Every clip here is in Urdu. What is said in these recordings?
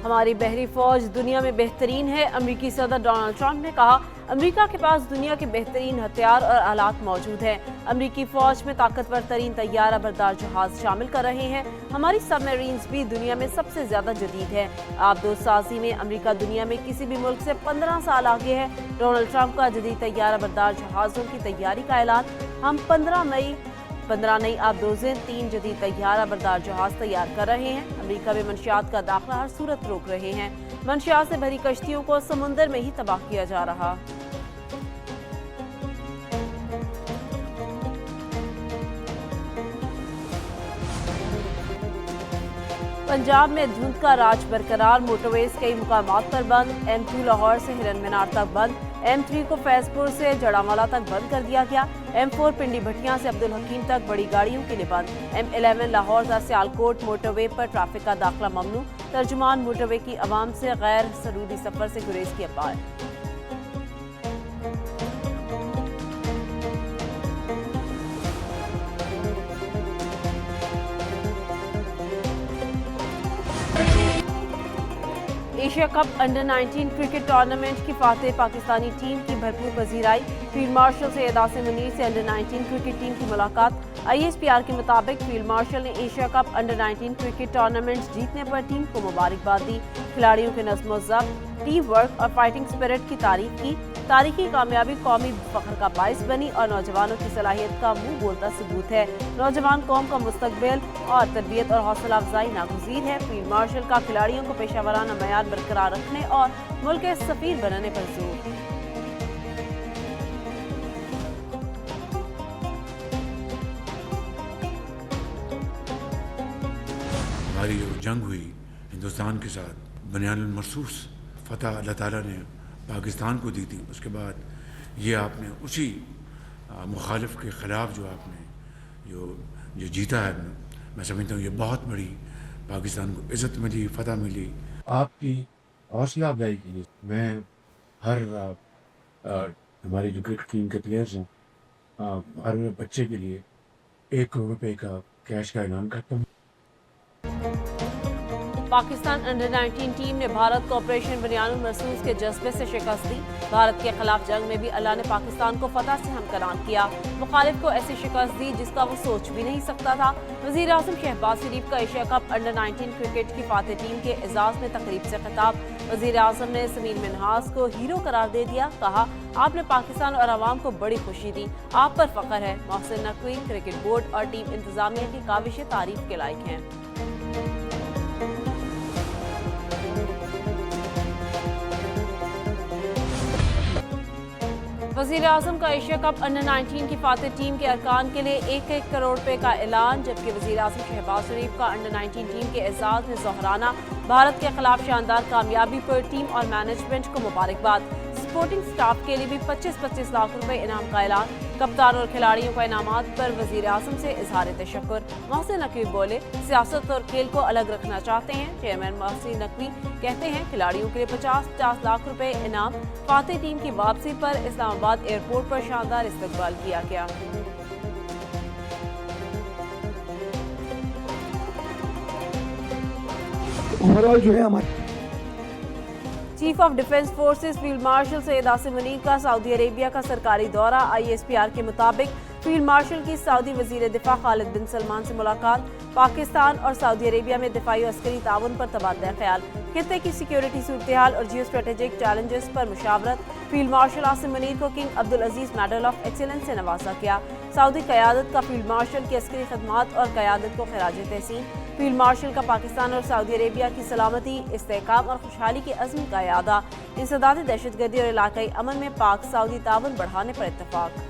ہماری بحری فوج دنیا میں بہترین ہے۔ امریکی صدر ڈونلڈ ٹرمپ نے کہا امریکہ کے پاس دنیا کے بہترین ہتھیار اور آلات موجود ہیں۔ امریکی فوج میں طاقتور ترین طیارہ بردار جہاز شامل کر رہے ہیں۔ ہماری سب میرینز بھی دنیا میں سب سے زیادہ جدید ہے۔ آبدوز سازی میں امریکہ دنیا میں کسی بھی ملک سے 15 سال آگے ہے۔ ڈونلڈ ٹرمپ کا جدید طیارہ بردار جہازوں کی تیاری کا اعلان۔ ہم 15 نئی آبدوزیں 3 جدید طیارہ بردار جہاز تیار کر رہے ہیں۔ امریکہ میں منشیات کا داخلہ ہر صورت روک رہے ہیں۔ منشیات سے بھری کشتیوں کو سمندر میں ہی تباہ کیا جا رہا۔ پنجاب میں دھند کا راج برقرار، موٹر ویز کئی مقامات پر بند۔ M2 لاہور سے ہرن مینار تک بند۔ M3 کو فیض پور سے جڑامالہ تک بند کر دیا گیا۔ M4 پنڈی بھٹیاں سے عبدالحکیم تک بڑی گاڑیوں کے لیے بند۔ M11 لاہور سے سیالکوٹ موٹر وے پر ٹریفک کا داخلہ ممنوع۔ ترجمان موٹر وے کی عوام سے غیر ضروری سفر سے گریز کی appeal. Asia cup under 19 cricket tournament کی فاتح پاکستانی ٹیم کی بھرپور پذیرائی۔ فیلڈ مارشل سید عاصم منیر سے انڈر 19 کرکٹ ٹیم کی ملاقات۔ ISPR کے مطابق فیلڈ مارشل نے Asia cup under 19 cricket tournament جیتنے پر ٹیم کو مبارکباد دی۔ کھلاڑیوں کے نظم و ضبط، ٹیم ورک اور فائٹنگ سپرٹ کی تعریف کی۔ تاریخی کامیابی قومی فخر کا باعث بنی اور نوجوانوں کی صلاحیت کا منہ بولتا ثبوت ہے۔ نوجوان قوم کا مستقبل اور تربیت اور حوصلہ افزائی ناگزیر ہے۔ فیلڈ مارشل کا کھلاڑیوں کو پیشہ ورانہ معیار برقرار رکھنے اور ملک کے سفیر بنانے پر زور۔ ہماری جو جنگ ہوئی ہندوستان کے ساتھ، بنیان المرصوص فتح اللہ تعالیٰ نے پاکستان کو دی تھی، اس کے بعد یہ آپ نے اسی مخالف کے خلاف جو آپ نے جو جیتا ہے، میں سمجھتا ہوں یہ بہت بڑی پاکستان کو عزت ملی، فتح ملی۔ آپ کی حوصلہ افزائی کی میں ہر ہماری جو کرکٹ ٹیم کے پلیئرز ہیں، ہر بچے کے لیے 1 کروڑ روپے کا کیش کا اعلان کرتا ہوں۔ پاکستان انڈر 19 ٹیم نے بھارت کو آپریشن بنیان المرصوص کے جذبے سے شکست دی۔ بھارت کے خلاف جنگ میں بھی اللہ نے پاکستان کو فتح سے ہمکنان کیا، مخالف کو ایسی شکست دی جس کا وہ سوچ بھی نہیں سکتا تھا۔ وزیر اعظم شہباز شریف کا ایشیا کپ انڈر 19 کرکٹ کی فاتح ٹیم کے اعزاز میں تقریب سے خطاب۔ وزیر اعظم نے سمیر منہاس کو ہیرو قرار دے دیا، کہا آپ نے پاکستان اور عوام کو بڑی خوشی دی، آپ پر فخر ہے۔ محسن نقوی کرکٹ بورڈ اور ٹیم انتظامیہ کی کاوشیں تعریف کے لائق ہیں۔ وزیر اعظم کا ایشیا کپ انڈر 19 کی فاتح ٹیم کے ارکان کے لیے 1 کروڑ روپے کا اعلان، جبکہ وزیر اعظم شہباز شریف کا انڈر 19 ٹیم کے اعزاز میں ظہرانہ۔ بھارت کے خلاف شاندار کامیابی پر ٹیم اور مینجمنٹ کو مبارکباد۔ سپورٹنگ سٹاف کے لیے بھی 25 لاکھ روپے انعام کا اعلان۔ کپتان اور کھلاڑیوں کو انعامات پر وزیر اعظم سے اظہار تشکر۔ محسن نقوی بولے سیاست اور کھیل کو الگ رکھنا چاہتے ہیں۔ چیئرمین محسن نقوی کہتے ہیں کھلاڑیوں کے لیے 50 لاکھ روپے انعام۔ فاتح ٹیم کی واپسی پر اسلام آباد ایئرپورٹ پر شاندار استقبال کیا گیا۔ اوورآل جو ہے ہمارے chief of defence forces field marshal Syed Asim Munir کا سعودی عربیہ کا سرکاری دورہ۔ ISPR کے مطابق فیلڈ مارشل کی سعودی وزیر دفاع خالد بن سلمان سے ملاقات۔ پاکستان اور سعودی عربیہ میں دفاعی و عسکری تعاون پر تبادلہ خیال۔ خطے کی سیکیورٹی صورتحال اور جیو اسٹریٹجک چیلنجز پر مشاورت۔ فیلڈ مارشل عاصم منیر کو king Abdulaziz medal of excellence سے نوازا گیا۔ سعودی قیادت کا فیلڈ مارشل کی عسکری خدمات اور قیادت کو خراج تحسین۔ فیلڈ مارشل کا پاکستان اور سعودی عربیہ کی سلامتی، استحکام اور خوشحالی کے عزم کا اعادہ۔ انسداد دہشت گردی اور علاقائی امن میں پاک سعودی تعاون بڑھانے پر اتفاق۔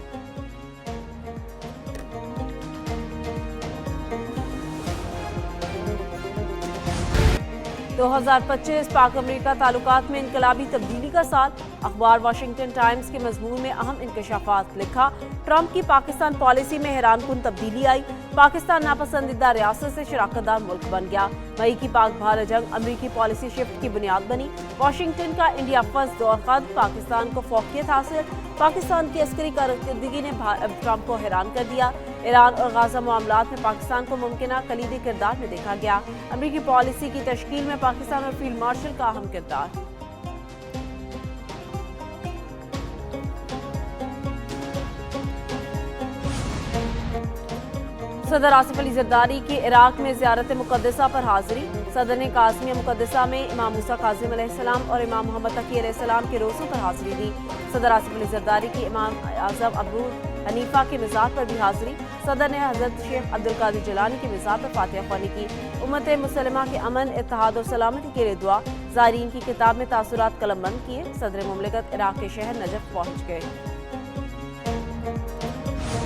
2025 پاک امریکہ تعلقات میں انقلابی تبدیلی کا سال۔ اخبار واشنگٹن ٹائمز کے مضمون میں اہم انکشافات لکھا۔ ٹرمپ کی پاکستان پالیسی میں حیران کن تبدیلی آئی۔ پاکستان ناپسندیدہ ریاست سے شراکت دار ملک بن گیا۔ مئی کی پاک بھارت جنگ امریکی پالیسی شفٹ کی بنیاد بنی۔ واشنگٹن کا انڈیا فرسٹ دور خط، پاکستان کو فوقیت حاصل۔ پاکستان کی عسکری کارکردگی نے ٹرمپ کو حیران کر دیا۔ ایران اور غزہ معاملات میں پاکستان کو ممکنہ کلیدی کردار میں دیکھا گیا۔ امریکی پالیسی کی تشکیل میں پاکستان اور فیلڈ مارشل کا اہم کردار۔ صدر آصف علی زرداری کی عراق میں زیارت مقدسہ پر حاضری۔ صدر نے قاسمیہ مقدسہ میں امام موسیٰ کاظم علیہ السلام اور امام محمد تقی علیہ السلام کے روزوں پر حاضری دی۔ صدر آصف علی زرداری کی امام اعظم ابو حنیفہ کے مزار پر بھی حاضری۔ صدر نے حضرت شیخ عبدالقادر جیلانی کے مزار پر فاتحہ خوانی کی۔ امت مسلمہ کے امن، اتحاد اور سلامتی کے لیے دعا۔ زائرین کی کتاب میں تاثرات قلم بند کیے۔ صدر مملکت عراق کے شہر نجف پہنچ گئے۔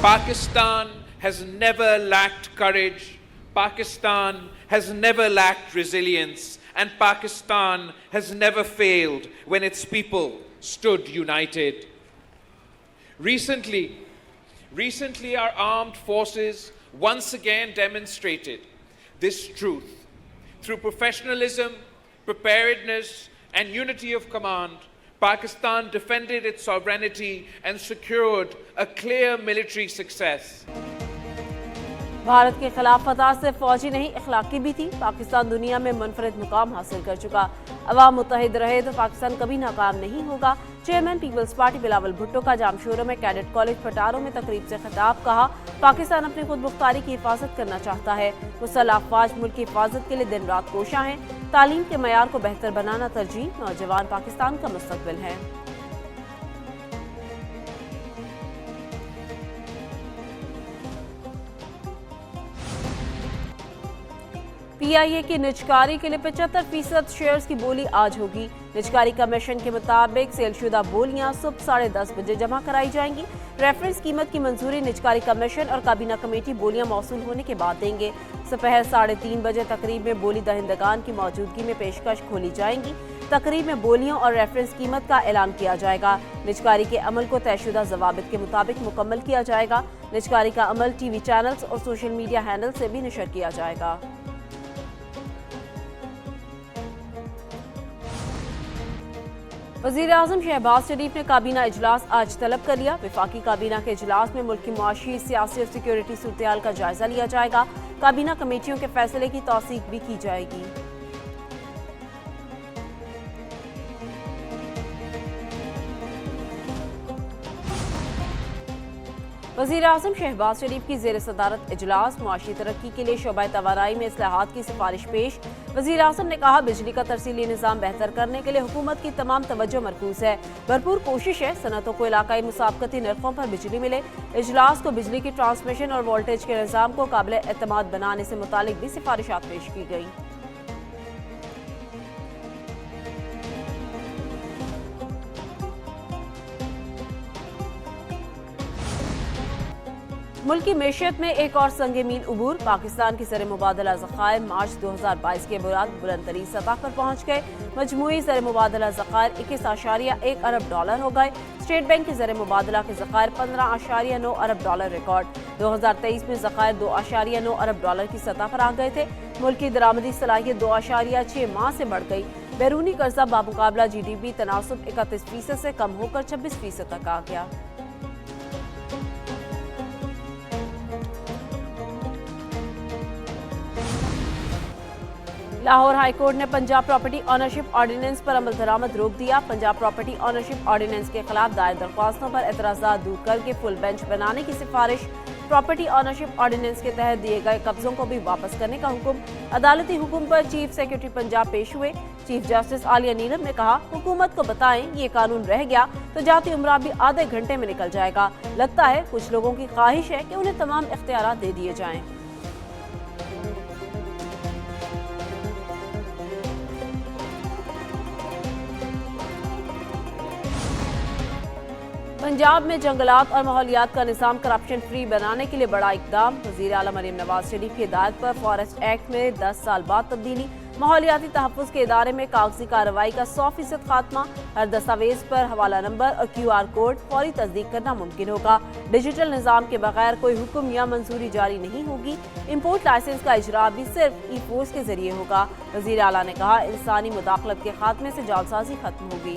Pakistan has never lacked courage, Pakistan has never lacked resilience, and Pakistan has never failed when its people stood united. Recently our armed forces once again demonstrated this truth. Through professionalism, preparedness, and unity of command, Pakistan defended its sovereignty and secured a clear military success. Bharat کے خلاف فتح صرف فوجی نہیں اخلاقی بھی تھی۔ پاکستان دنیا میں منفرد مقام حاصل کر چکا۔ عوام متحد رہے تو پاکستان کبھی ناکام نہیں ہوگا۔ چیئرمین پیپلز پارٹی بلاول بھٹو کا جامشورو میں کیڈٹ کالج پٹاروں میں تقریب سے خطاب۔ کہا پاکستان اپنی خود مختاری کی حفاظت کرنا چاہتا ہے۔ مسلح افواج ملک کی حفاظت کے لیے دن رات کوشاں ہیں۔ تعلیم کے معیار کو بہتر بنانا ترجیح۔ نوجوان پاکستان کا مستقبل ہے۔ پی آئی اے کی نجکاری کے لیے 75% شیئرز کی بولی آج ہوگی۔ نجکاری کمیشن کے مطابق سیل شدہ بولیاں صبح 10:30 بجے جمع کرائی جائیں گی۔ ریفرنس قیمت کی منظوری نجکاری کمیشن اور کابینہ کمیٹی بولیاں موصول ہونے کے بعد دیں گے۔ دوپہر 3:30 بجے تقریب میں بولی دہندگان کی موجودگی میں پیشکش کھولی جائیں گی۔ تقریب میں بولیوں اور ریفرنس قیمت کا اعلان کیا جائے گا۔ نجکاری کے عمل کو طے شدہ ضوابط کے مطابق مکمل کیا جائے گا۔ نجکاری کا عمل ٹی وی چینلز اور سوشل میڈیا ہینڈل سے بھی نشر کیا جائے گا۔ وزیراعظم شہباز شریف نے کابینہ اجلاس آج طلب کر لیا۔ وفاقی کابینہ کے اجلاس میں ملک کی معاشی، سیاسی اور سیکیورٹی صورتحال کا جائزہ لیا جائے گا۔ کابینہ کمیٹیوں کے فیصلے کی توثیق بھی کی جائے گی۔ وزیراعظم شہباز شریف کی زیر صدارت اجلاس معاشی ترقی کے لیے شعبہ توانائی میں اصلاحات کی سفارش پیش۔ وزیراعظم نے کہا بجلی کا ترسیلی نظام بہتر کرنے کے لیے حکومت کی تمام توجہ مرکوز ہے۔ بھرپور کوشش ہے صنعتوں کو علاقائی مسابقتی نرخوں پر بجلی ملے۔ اجلاس کو بجلی کی ٹرانسمیشن اور وولٹیج کے نظام کو قابل اعتماد بنانے سے متعلق بھی سفارشات پیش کی گئی۔ ملکی معیشت میں ایک اور سنگ میل عبور۔ پاکستان کی زر مبادلہ ذخائر مارچ 2022 کے بعد بلند ترین سطح پر پہنچ گئے۔ مجموعی زر مبادلہ ذخائر 21.1 ارب ڈالر ہو گئے۔ اسٹیٹ بینک کے زر مبادلہ کے ذخائر 15.9 ارب ڈالر ریکارڈ۔ 2023 میں ذخائر 2.9 ارب ڈالر کی سطح پر آ گئے تھے۔ ملک کی درآمدی صلاحیت 2.6 ماہ سے بڑھ گئی۔ بیرونی قرضہ بمقابلہ جی ڈی پی تناسب 31% سے کم ہو کر 26% تک آ گیا۔ لاہور ہائی کورٹ نے پنجاب پراپرٹی آنرشپ آرڈیننس پر عمل درآمد روک دیا۔ پنجاب پراپرٹی آنرشپ آرڈیننس کے خلاف دائر درخواستوں پر اعتراضات دور کر کے فل بینچ بنانے کی سفارش۔ پراپرٹی آنرشپ آرڈیننس کے تحت دیے گئے قبضوں کو بھی واپس کرنے کا حکم۔ عدالتی حکم پر چیف سیکرٹری پنجاب پیش ہوئے۔ چیف جسٹس عالیہ نیلم نے کہا حکومت کو بتائیں یہ قانون رہ گیا تو جاتی عمرہ بھی آدھے گھنٹے میں نکل جائے گا۔ لگتا ہے کچھ لوگوں کی خواہش ہے کہ انہیں تمام اختیارات دے دیے جائیں۔ پنجاب میں جنگلات اور ماحولیات کا نظام کرپشن فری بنانے کے لیے بڑا اقدام۔ وزیر اعلیٰ مریم نواز شریف کی ہدایت پر فارسٹ ایکٹ میں 10 سال بعد تبدیلی۔ ماحولیاتی تحفظ کے ادارے میں کاغذی کارروائی کا 100% خاتمہ۔ ہر دستاویز پر حوالہ نمبر اور QR کوڈ فوری تصدیق کرنا ممکن ہوگا۔ ڈیجیٹل نظام کے بغیر کوئی حکم یا منظوری جاری نہیں ہوگی۔ امپورٹ لائسنس کا اجرا بھی صرف ای پوسٹ کے ذریعے ہوگا۔ وزیر اعلیٰ نے کہا انسانی مداخلت کے خاتمے سے جعلسازی ختم ہوگی۔